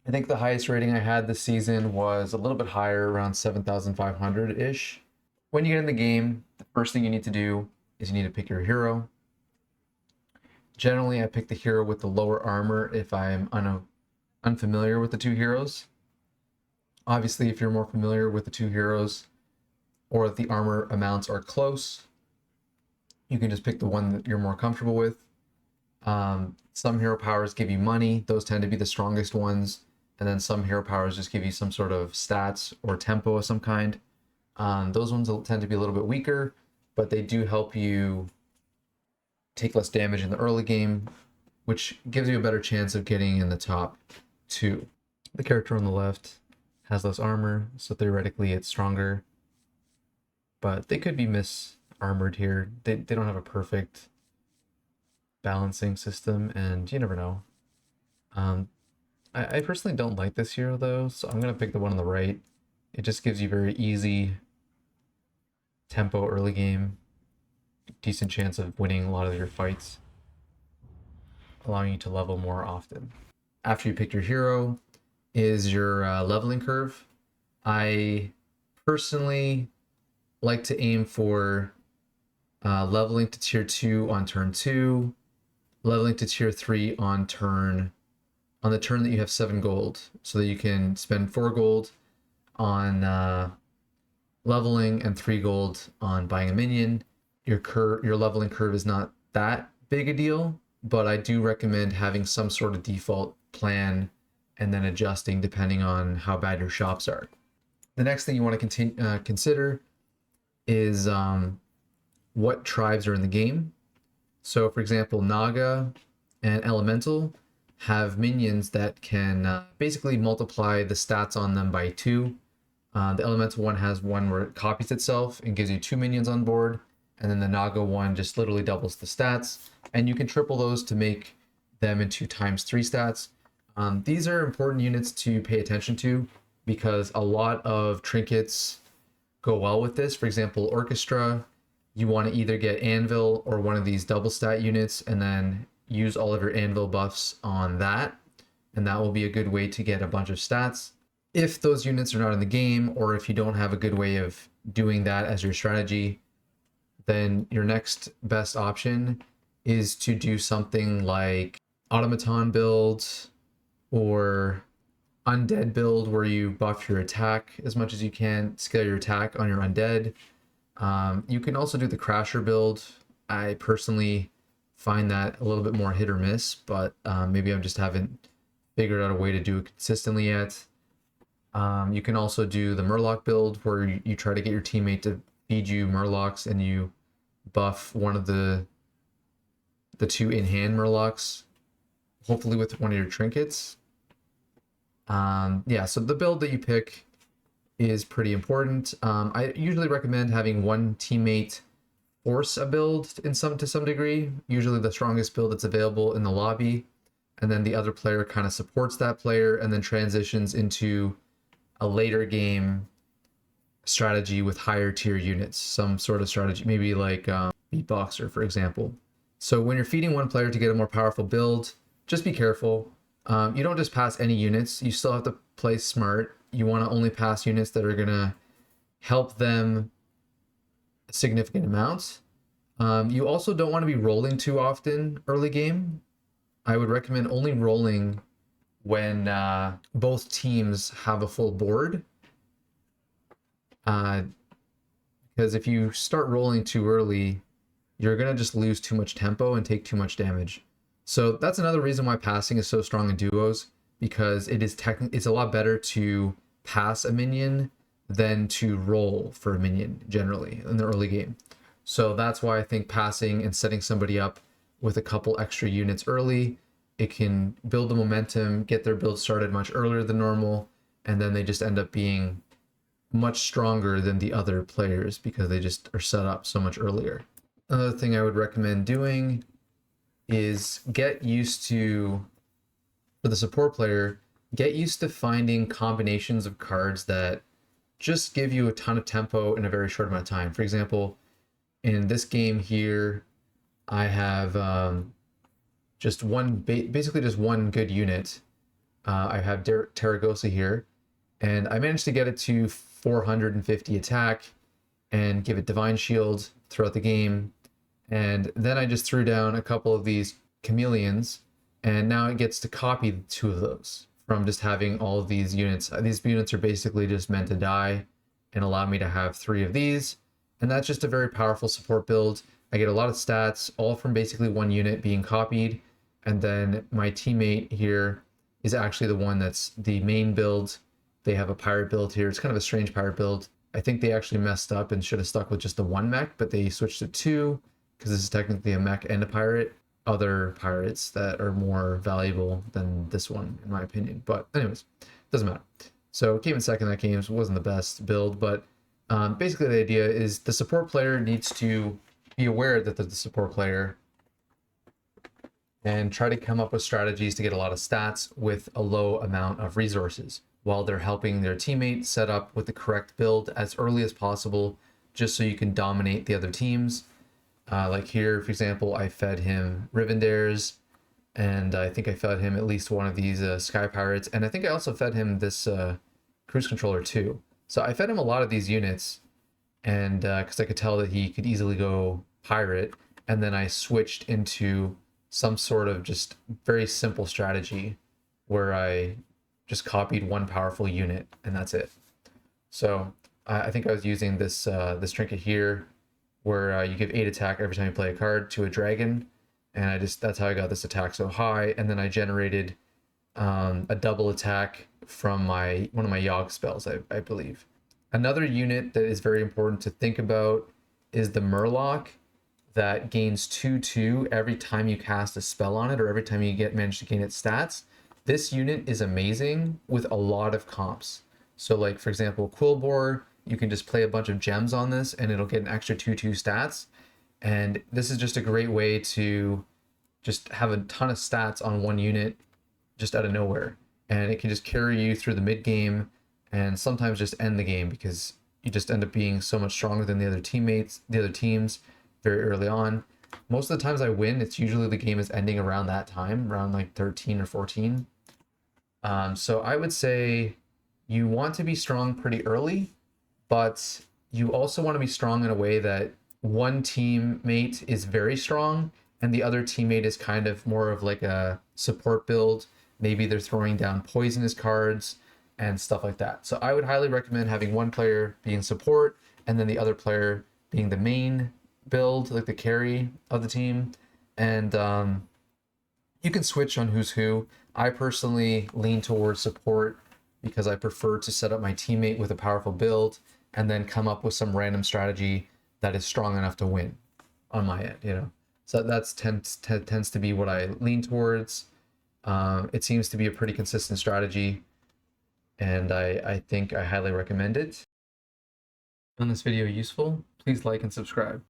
I think the highest rating I had this season was a little bit higher, around 7,500-ish. When you get in the game, the first thing you need to do is you need to pick your hero. Generally, I pick the hero with the lower armor if I'm unfamiliar with the two heroes. Obviously, if you're more familiar with the two heroes or if the armor amounts are close, you can just pick the one that you're more comfortable with. Some hero powers give you money. Those tend to be the strongest ones. And then some hero powers just give you some sort of stats or tempo of some kind. Those ones will tend to be a little bit weaker, but they do help you take less damage in the early game, which gives you a better chance of getting in the top two. The character on the left has less armor, so theoretically it's stronger, but they could be mis-armored here. They don't have a perfect balancing system, and you never know. I personally don't like this hero though, so I'm gonna pick the one on the right. It just gives you very easy tempo early game, decent chance of winning a lot of your fights, allowing you to level more often. After you pick your hero is your leveling curve. I personally like to aim for leveling to tier 2 on turn 2, leveling to tier 3 on the turn that you have 7 gold, so that you can spend 4 gold on leveling and 3 gold on buying a minion. Your leveling curve is not that big a deal, but I do recommend having some sort of default plan and then adjusting depending on how bad your shops are. The next thing you want to consider is what tribes are in the game. So for example, Naga and Elemental have minions that can basically multiply the stats on them by 2. The Elemental one has one where it copies itself and gives you 2 minions on board, and then the Naga one just literally doubles the stats, and you can triple those to make them into times 3 stats. These are important units to pay attention to because a lot of trinkets go well with this. For example, Orchestra, you want to either get Anvil or one of these double stat units and then use all of your Anvil buffs on that, and that will be a good way to get a bunch of stats. If those units are not in the game, or if you don't have a good way of doing that as your strategy, then your next best option is to do something like Automaton build or Undead build, where you buff your attack as much as you can, scale your attack on your Undead. You can also do the Crasher build. I personally find that a little bit more hit or miss, but maybe I just haven't figured out a way to do it consistently yet. You can also do the Murloc build, where you try to get your teammate to feed you Murlocs and you buff one of the 2 in-hand Murlocs, hopefully with one of your trinkets. Yeah, so the build that you pick is pretty important. I usually recommend having one teammate force a build to some degree, usually the strongest build that's available in the lobby, and then the other player kind of supports that player and then transitions into a later game strategy with higher tier units, some sort of strategy, maybe like Beatboxer, for example. So when you're feeding one player to get a more powerful build, just be careful. You don't just pass any units. You still have to play smart. You want to only pass units that are going to help them significant amounts. You also don't want to be rolling too often early game. I would recommend only rolling when both teams have a full board. Because if you start rolling too early, you're going to just lose too much tempo and take too much damage. So that's another reason why passing is so strong in duos, because it's a lot better to pass a minion than to roll for a minion generally in the early game. So that's why I think passing and setting somebody up with a couple extra units early, it can build the momentum, get their build started much earlier than normal, and then they just end up being much stronger than the other players because they just are set up so much earlier. Another thing I would recommend doing is get used to, for the support player, get used to finding combinations of cards that just give you a ton of tempo in a very short amount of time. For example, in this game here, I have basically just one good unit, I have Terragosa here, and I managed to get it to 450 attack and give it Divine Shield throughout the game. And then I just threw down a couple of these chameleons, and now it gets to copy two of those from just having all of these units. These units are basically just meant to die and allow me to have three of these. And that's just a very powerful support build. I get a lot of stats, all from basically one unit being copied. And then my teammate here is actually the one that's the main build. They have a pirate build here. It's kind of a strange pirate build. I think they actually messed up and should have stuck with just the one mech, but they switched to two because this is technically a mech and a pirate. Other pirates that are more valuable than this one, in my opinion. But anyways, doesn't matter. So came in second that game, so it wasn't the best build, but basically the idea is the support player needs to be aware that they're the support player and try to come up with strategies to get a lot of stats with a low amount of resources while they're helping their teammate set up with the correct build as early as possible, just so you can dominate the other teams. Like here, for example, I fed him Rivendares, and I think I fed him at least one of these Sky Pirates, and I think I also fed him this Cruise Controller too. So I fed him a lot of these units, and because I could tell that he could easily go Pirate, and then I switched into some sort of just very simple strategy where I just copied one powerful unit, and that's it. So I think I was using this this trinket here, where you give 8 attack every time you play a card to a dragon, and that's how I got this attack so high. And then I generated a double attack from one of my Yogg spells, I believe. Another unit that is very important to think about is the Murloc that gains 2/2 every time you cast a spell on it, or every time you manage to gain its stats. This unit is amazing with a lot of comps. So like, for example, Quillbore, you can just play a bunch of gems on this and it'll get an extra 2/2 stats. And this is just a great way to just have a ton of stats on one unit just out of nowhere. And it can just carry you through the mid game and sometimes just end the game because you just end up being so much stronger than the other teams very early on. Most of the times I win, it's usually the game is ending around that time, around like 13 or 14. So I would say you want to be strong pretty early, but you also want to be strong in a way that one teammate is very strong and the other teammate is kind of more of like a support build. Maybe they're throwing down poisonous cards and stuff like that. So I would highly recommend having one player being support and then the other player being the main build, like the carry of the team. And you can switch on who's who. I personally lean towards support because I prefer to set up my teammate with a powerful build and then come up with some random strategy that is strong enough to win on my end, you know. So that tends to be what I lean towards. It seems to be a pretty consistent strategy, and I think I highly recommend it. Found this video useful? Please like and subscribe.